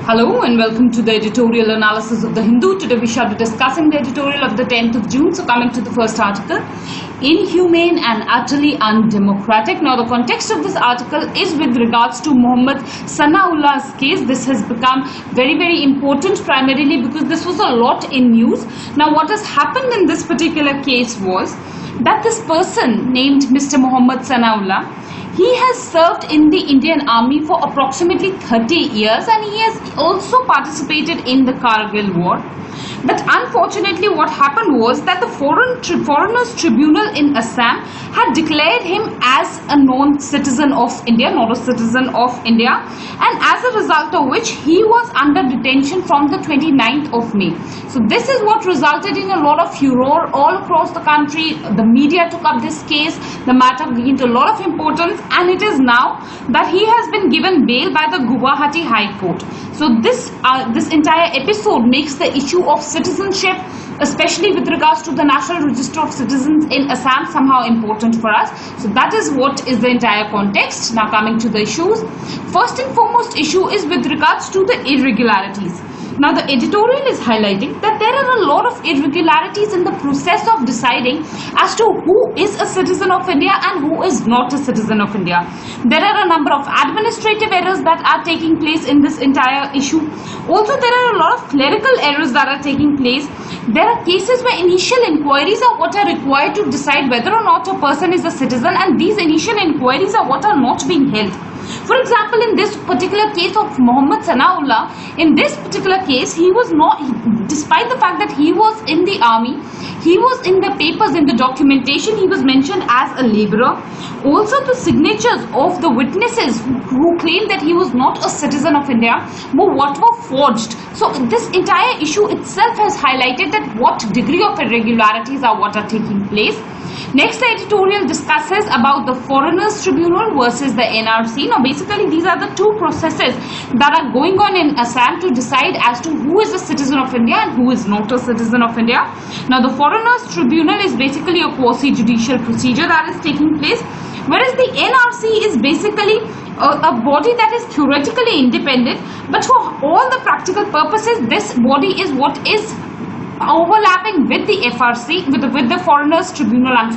Hello and welcome to the editorial analysis of the Hindu. Today we shall be discussing the editorial of the 10th of June. So coming to the first article, inhumane and utterly undemocratic. Now the context of this article is with regards to Mohammed Sanaullah's case. This has become very important primarily because this was a lot in news. Now what has happened in this particular case was that this person named Mr. Mohammed Sanaullah, he has served in the Indian Army for approximately 30 years and he has also participated in the Kargil war. But unfortunately what happened was that the Foreigners Tribunal in Assam had declared him as a non-citizen of India, not a citizen of India, and as a result of which he was under detention from the 29th of May. So this is what resulted in a lot of furor all across the country. The media took up this case, the matter gained a lot of importance, and it is now that he has been given bail by the Guwahati High Court. So this entire episode makes the issue of citizenship, especially with regards to the National Register of Citizens in Assam, somehow important for us. So that is what is the entire context. Now coming to the issues. First and foremost issue is with regards to the irregularities. Now the editorial is highlighting that there are a lot of irregularities in the process of deciding as to who is a citizen of India and who is not a citizen of India. There are a number of administrative errors that are taking place in this entire issue. Also there are a lot of clerical errors that are taking place. There are cases where initial inquiries are what are required to decide whether or not a person is a citizen, and these initial inquiries are what are not being held. For example, in this particular case of Mohammed Sanaullah, in this particular case, he was not, despite the fact that he was in the army, he was in the papers, in the documentation, he was mentioned as a labourer. Also, the signatures of the witnesses who claimed that he was not a citizen of India were what were forged. So, this entire issue itself has highlighted that what degree of irregularities are what are taking place. Next, the editorial discusses about the Foreigners Tribunal versus the NRC. Now, basically, these are the two processes that are going on in Assam to decide as to who is a citizen of India and who is not a citizen of India. Now, the Foreigners Tribunal is basically a quasi-judicial procedure that is taking place, whereas the NRC is basically a body that is theoretically independent, but for all the practical purposes, this body is what is overlapping with the FRC, with the Foreigners Tribunal, and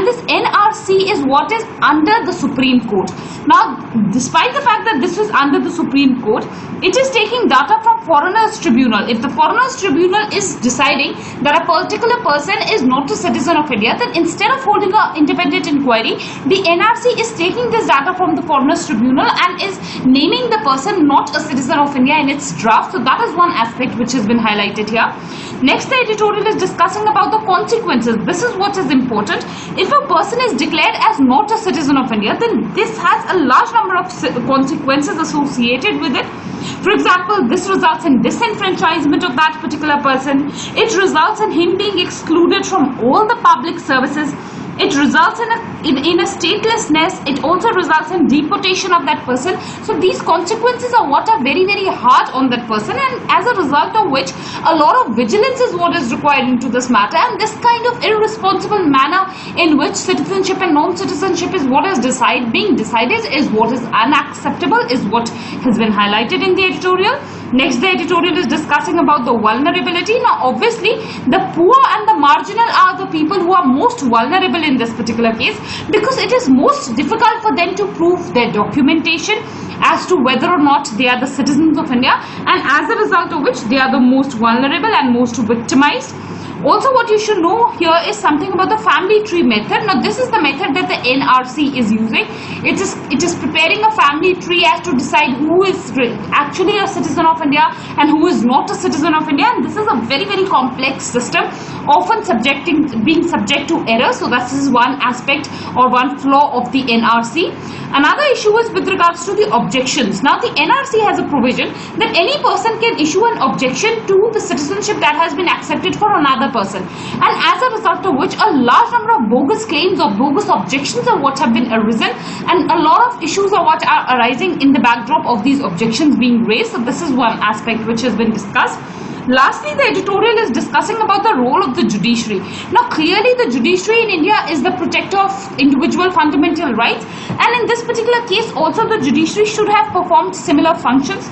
this NRC is what is under the Supreme Court. Now, despite the fact that this is under the Supreme Court, it is taking data from Foreigners Tribunal. If the Foreigners Tribunal is deciding that a particular person is not a citizen of India, then instead of holding an independent inquiry, the NRC is taking this data from the Foreigners Tribunal and is naming the person not a citizen of India in its draft. So that is one aspect which has been highlighted here. Next, the editorial is discussing about the consequences. This is what is important. If a person is declared as not a citizen of India, then this has a large number of consequences associated with it. For example, this results in disenfranchisement of that particular person. It results in him being excluded from all the public services. It results in a statelessness. It also results in deportation of that person. So these consequences are what are very hard on that person, and as a result of which a lot of vigilance is what is required into this matter, and this kind of irresponsible manner in which citizenship and non-citizenship is what is being decided is what is unacceptable, is what has been highlighted in the editorial. Next, the editorial is discussing about the vulnerability. Now obviously the poor and the marginal are the people who are most vulnerable in this particular case, because it is most difficult for them to prove their documentation as to whether or not they are the citizens of India, and as a result of which they are the most vulnerable and most victimized. Also, what you should know here is something about the family tree method. Now this is the method that the NRC is using. It is preparing a family tree as to decide who is actually a citizen of India and who is not a citizen of India, and this is a very complex system, often being subject to error. So this is one aspect or one flaw of the NRC. Another issue is with regards to the objections. Now the NRC has a provision that any person can issue an objection to the citizenship that has been accepted for another person, and as a result of which a large number of bogus claims or bogus objections are what have been arisen, and a lot of issues are what are arising in the backdrop of these objections being raised. So this is one aspect which has been discussed. Lastly, the editorial is discussing about the role of the judiciary. Now, clearly the judiciary in India is the protector of individual fundamental rights, and in this particular case also the judiciary should have performed similar functions.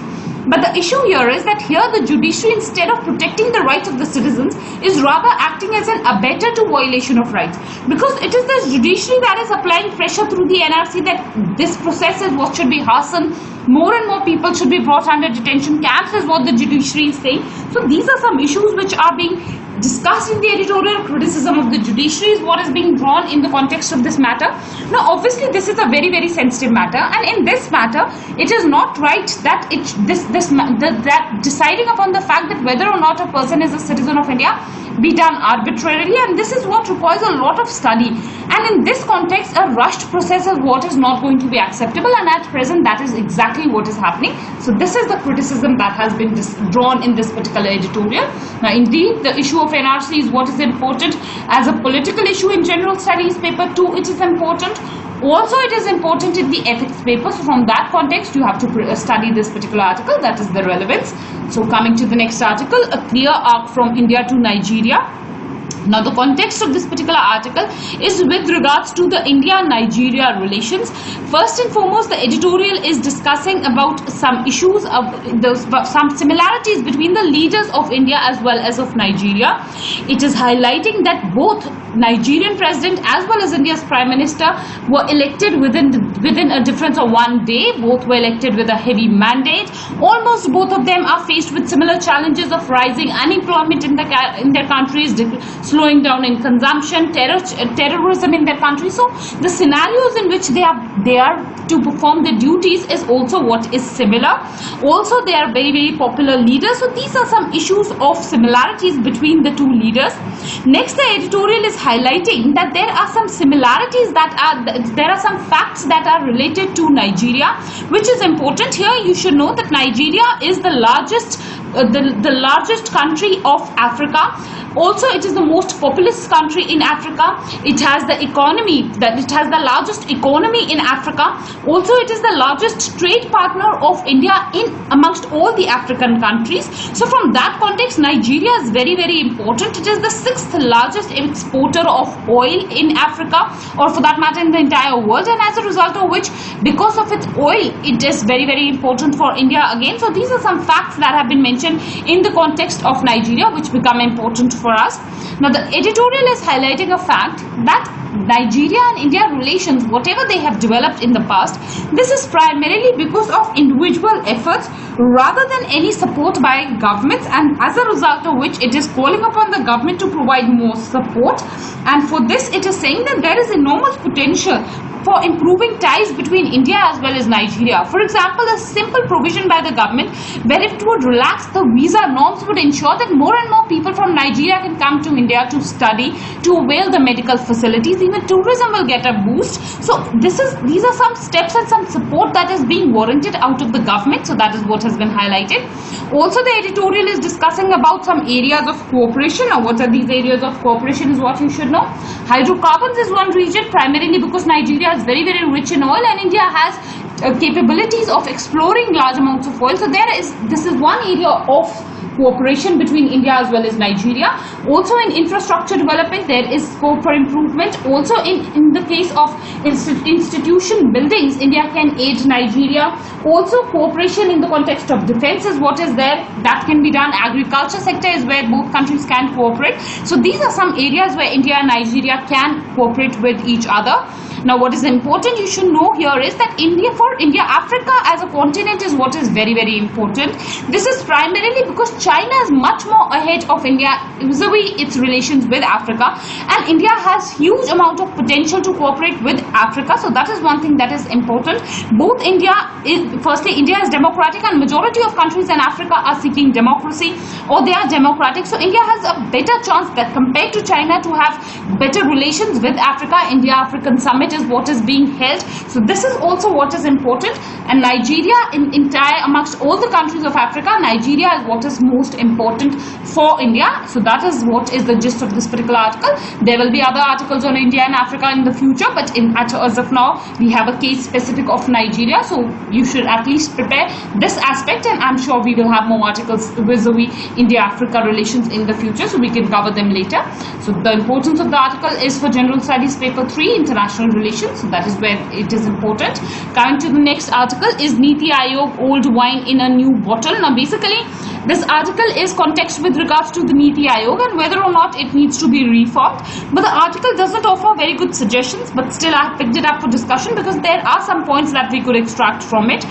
But the issue here is that here the judiciary, instead of protecting the rights of the citizens, is rather acting as an abettor to violation of rights, because it is the judiciary that is applying pressure through the NRC that this process is what should be hastened. More and more people should be brought under detention camps is what the judiciary is saying. So these are some issues which are being discussed in the editorial. Criticism of the judiciary is what is being drawn in the context of this matter. Now obviously this is a very, very sensitive matter, and in this matter it is not right that that deciding upon the fact that whether or not a person is a citizen of India be done arbitrarily, and this is what requires a lot of study, and in this context a rushed process is what is not going to be acceptable, and at present that is exactly what is happening. So this is the criticism that has been drawn in this particular editorial. Now indeed the issue of NRC is what is important as a political issue in general studies paper 2. It is important. Also it is important in the ethics paper. So from that context you have to study this particular article, that is the relevance. So coming to the next article, a clear arc from India to Nigeria. Now the context of this particular article is with regards to the India-Nigeria relations. First and foremost, the editorial is discussing about some issues of some similarities between the leaders of India as well as of Nigeria. It is highlighting that both Nigerian president as well as India's prime minister were elected within a difference of one day. Both were elected with a heavy mandate. Almost both of them are faced with similar challenges of rising unemployment in their countries, slowing down in consumption, terrorism in their country. So the scenarios in which they are to perform their duties is also what is similar. Also they are very, very popular leaders. So these are some issues of similarities between the two leaders. Next, the editorial is highlighting that there are some similarities there are some facts that are related to Nigeria, which is important. Here you should know that Nigeria is the largest country of Africa. Also it is the most populous country in Africa. It has the largest economy in Africa. Also it is the largest trade partner of India amongst all the African countries. So from that context Nigeria is very, very important. It is the 6th largest exporter of oil in Africa, or for that matter in the entire world, and as a result of which, because of its oil, it is very, very important for India again. So these are some facts that have been mentioned in the context of Nigeria which become important for us. Now the editorial is highlighting a fact that Nigeria and India relations, whatever they have developed in the past, this is primarily because of individual efforts rather than any support by governments, and as a result of which it is calling upon the government to provide more support. And for this it is saying that there is enormous potential for improving ties between India as well as Nigeria. For example, a simple provision by the government where it would relax the visa norms would ensure that more and more people from Nigeria can come to India to study, to avail the medical facilities. Even tourism will get a boost. So these are some steps and some support that is being warranted out of the government. So that is what has been highlighted. Also the editorial is discussing about some areas of cooperation. Now what are these areas of cooperation is what you should know. Hydrocarbons is one region, primarily because Nigeria is very, very rich in oil and India has capabilities of exploring large amounts of oil. So this is one area of cooperation between India as well as Nigeria. Also in infrastructure development there is scope for improvement. Also in the case of institution buildings, India can aid Nigeria. Also cooperation in the context of defense is what is there, that can be done. Agriculture sector is where both countries can cooperate. So these are some areas where India and Nigeria can cooperate with each other. Now what is important you should know here is that for India, Africa as a continent is what is very, very important. This is primarily because China is much more ahead of India vis-a-vis its relations with Africa, and India has huge amount of potential to cooperate with Africa. So that is one thing that is important. Firstly, India is democratic and majority of countries in Africa are seeking democracy, or they are democratic. So India has a better chance that compared to China to have better relations with Africa. India-African Summit is what is being held. So this is also what is important. And Nigeria amongst all the countries of Africa, Nigeria is what is most important for India. So that is what is the gist of this particular article. There will be other articles on India and Africa in the future, but as of now, we have a case specific of Nigeria. So you should at least prepare this aspect, and I'm sure we will have more articles vis-a-vis India-Africa relations in the future, so we can cover them later. So the importance of the article is for General Studies Paper 3, International Relations. So that is where it is important. Coming to the next article is NITI Aayog, old wine in a new bottle. Now basically, this article is context with regards to the NITI Aayog and whether or not it needs to be reformed. But the article doesn't offer very good suggestions, but still I have picked it up for discussion because there are some points that we could extract from it.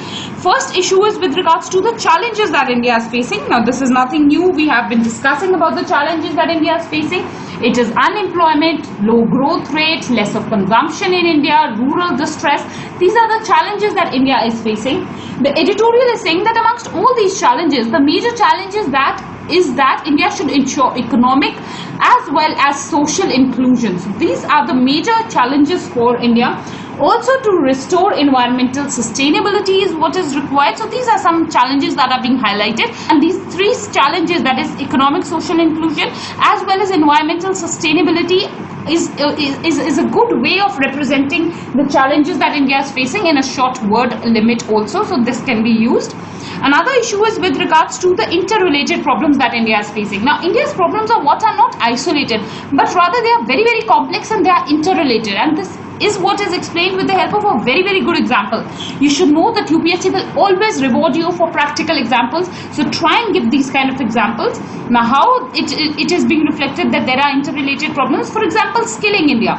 First issue is with regards to the challenges that India is facing. Now this is nothing new. We have been discussing about the challenges that India is facing. It is unemployment, low growth rate, less of consumption in India, rural distress. These are the challenges that India is facing. The editorial is saying that amongst all these challenges, the major challenge is that India should ensure economic as well as social inclusion. So these are the major challenges for India. Also, to restore environmental sustainability is what is required. So these are some challenges that are being highlighted, and these three challenges, that is economic, social inclusion as well as environmental sustainability, is a good way of representing the challenges that India is facing in a short word limit also. So this can be used. Another issue is with regards to the interrelated problems that India is facing. Now India's problems are not isolated, but rather they are very, very complex and they are interrelated, and this is what is explained with the help of a very, very good example. You should know that UPSC will always reward you for practical examples, so try and give these kind of examples. Now how it is being reflected that there are interrelated problems. For example, skilling India.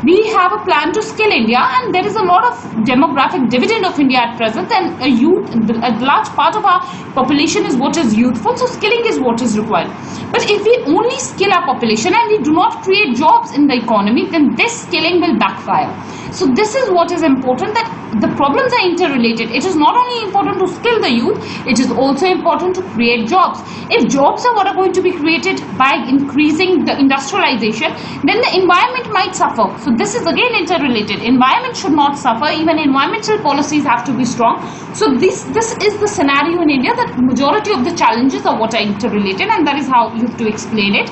We have a plan to skill India, and there is a lot of demographic dividend of India at present, and a large part of our population is what is youthful, so skilling is what is required. But if we only skill our population and we do not create jobs in the economy, then this skilling will backfire. So this is what is important, that the problems are interrelated. It is not only important to skill the youth, it is also important to create jobs. If jobs are what are going to be created by increasing the industrialization, then the environment might suffer. So this is again interrelated. Environment should not suffer. Even environmental policies have to be strong. So this is the scenario in India, that majority of the challenges are what are interrelated, and that is how you have to explain it.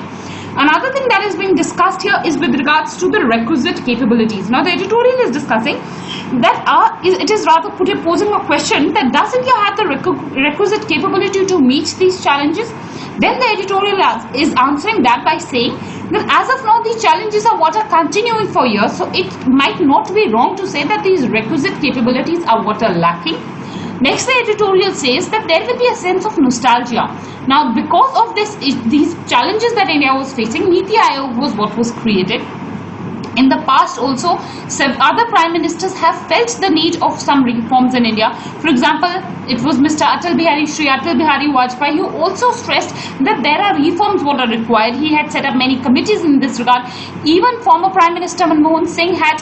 Another thing that is being discussed here is with regards to the requisite capabilities. Now the editorial is discussing that it is rather posing a question that does India have the requisite capability to meet these challenges? Then the editorial is answering that by saying that as of now these challenges are what are continuing for years, so it might not be wrong to say that these requisite capabilities are what are lacking. Next, the editorial says that there will be a sense of nostalgia. Now, because of these challenges that India was facing, NITI Aayog was what was created. In the past also, some other prime ministers have felt the need of some reforms in India. For example, it was Mr. Atal Bihari Vajpayee who also stressed that there are reforms what are required. He had set up many committees in this regard. Even former Prime Minister Manmohan Singh had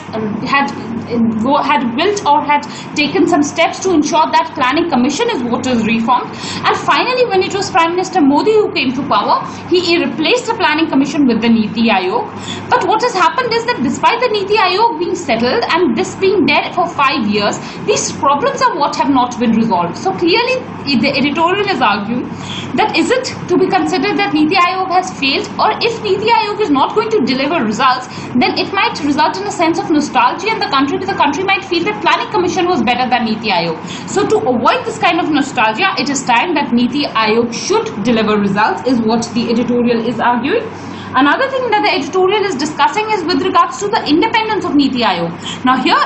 built or had taken some steps to ensure that planning commission is what is reformed. And finally, when it was Prime Minister Modi who came to power, he replaced the planning commission with the NITI Aayog. But what has happened is that despite the NITI Aayog being settled and this being there for 5 years, these problems are what have not been resolved. So clearly the editorial is arguing that is it to be considered that NITI Aayog has failed, or if NITI Aayog is not going to deliver results, then it might result in a sense of nostalgia in the country might feel that planning commission was better than NITI Aayog. So to avoid this kind of nostalgia, it is time that NITI Aayog should deliver results, is what the editorial is arguing. Another thing that the editorial is discussing is with regards to the independence of NITI Aayog. Now here,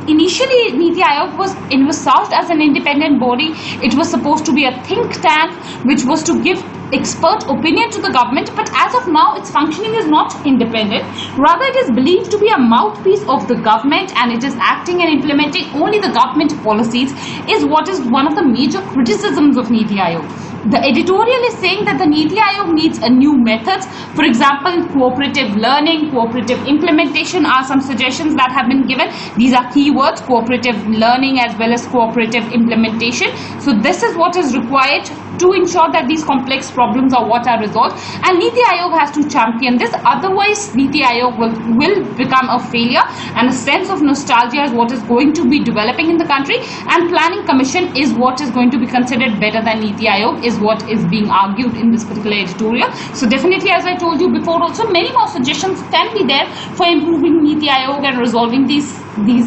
initially NITI Aayog was envisaged as an independent body. It was supposed to be a think tank which was to give expert opinion to the government, but as of now its functioning is not independent. Rather, it is believed to be a mouthpiece of the government, and it is acting and implementing only the government policies, is what is one of the major criticisms of NITI Aayog. The editorial is saying that the NITI Aayog needs a new methods. For example, cooperative learning, cooperative implementation are some suggestions that have been given. These are keywords: cooperative learning as well as cooperative implementation. So this is what is required to ensure that these complex problems are what are resolved, and NITI Aayog has to champion this. Otherwise, NITI Aayog will become a failure, and a sense of nostalgia is what is going to be developing in the country, and planning commission is what is going to be considered better than NITI Aayog, is is what is being argued in this particular editorial. So definitely, as I told you before also, many more suggestions can be there for improving NITI Aayog and resolving these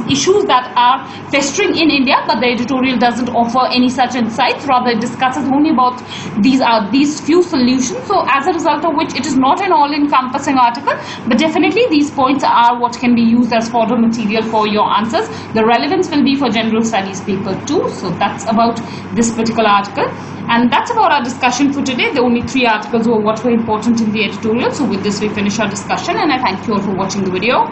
issues that are festering in India, but the editorial doesn't offer any such insights. Rather, it discusses only about these few solutions. So as a result of which, it is not an all-encompassing article, but definitely these points are what can be used as fodder material for your answers. The relevance will be for general studies paper 2. So that's about this particular article. And that's about our discussion for today. The only 3 articles were what were important in the editorial. So with this, we finish our discussion, and I thank you all for watching the video.